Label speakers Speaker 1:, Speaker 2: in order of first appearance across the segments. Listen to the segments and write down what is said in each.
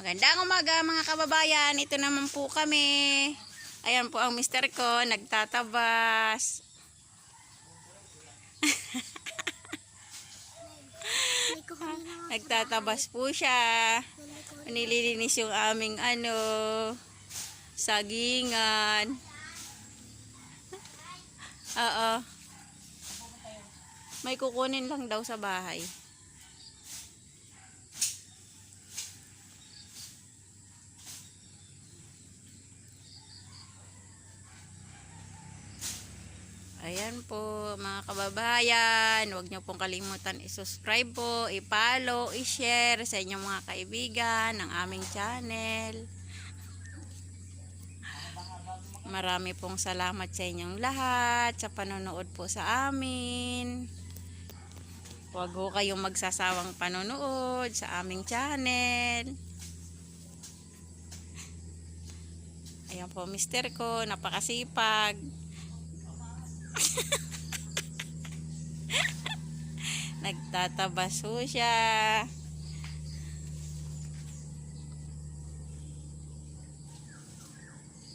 Speaker 1: Magandang umaga mga kababayan. Ito naman po kami. Ayan po ang mister ko, nagtatabas. Nagtatabas po siya. Nililinis yung aming sagingan. Oo. May kukunin lang daw sa bahay. Ayan po mga kababayan, huwag niyo pong kalimutan i-subscribe po, i-follow, i-share sa inyong mga kaibigan ng aming channel. Marami pong salamat sa inyong lahat sa panonood po sa amin. Huwag po kayong magsasawang panonood sa aming channel. Ayan po mister ko, napakasipag. Nagtatabaso siya.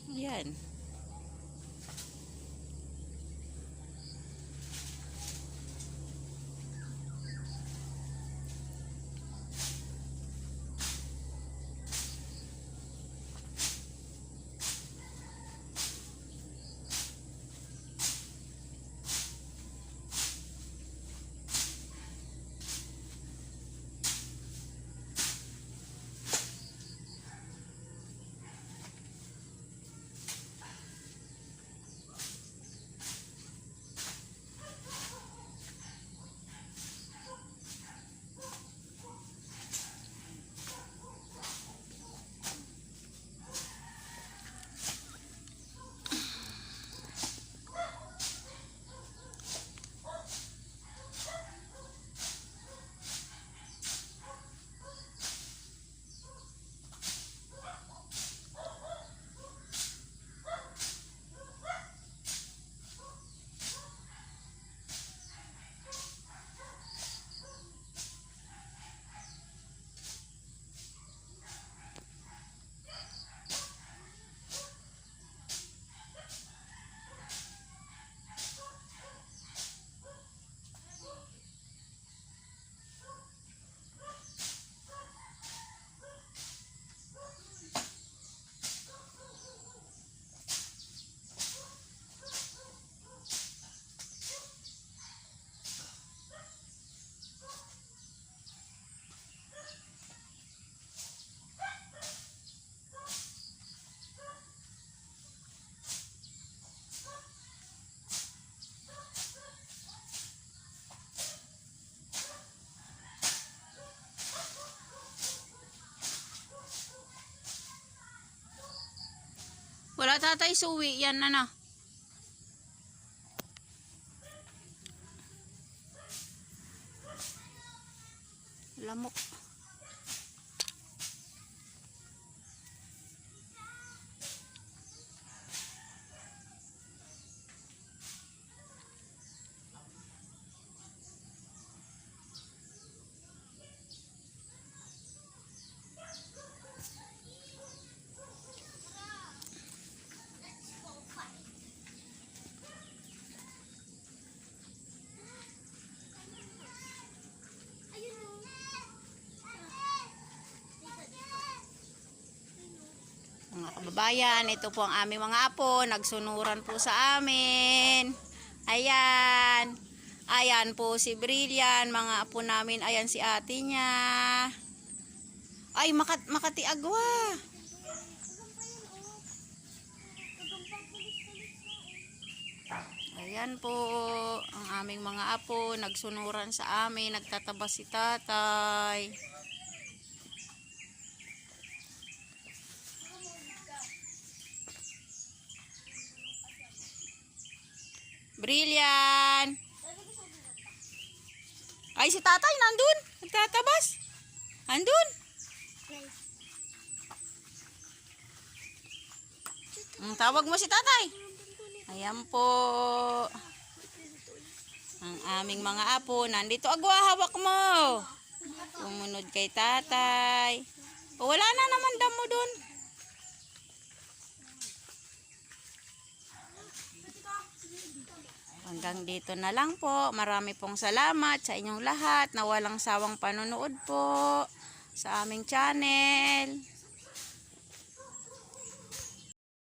Speaker 1: Yan. Wala tatay suwi yan lamok. Mga kababayan, ito po ang aming mga apo, nagsunuran po sa amin. Ayan. Ayan po si Brillian, mga apo namin. Ayan si ate niya. Ay, Makati Agwa. Ayan po ang aming mga apo, nagsunuran sa amin, nagtatabas si tatay. Brillian. Ay, si tatay nandun. Nagtatabas. Nandun. Tawag mo si tatay. Ayan po. Ang aming mga apo. Nandito. Agwa, hawak mo. Pumunod kay tatay. O, wala na naman. Hanggang dito na lang po. Marami pong salamat sa inyong lahat na walang sawang panonood po sa aming channel.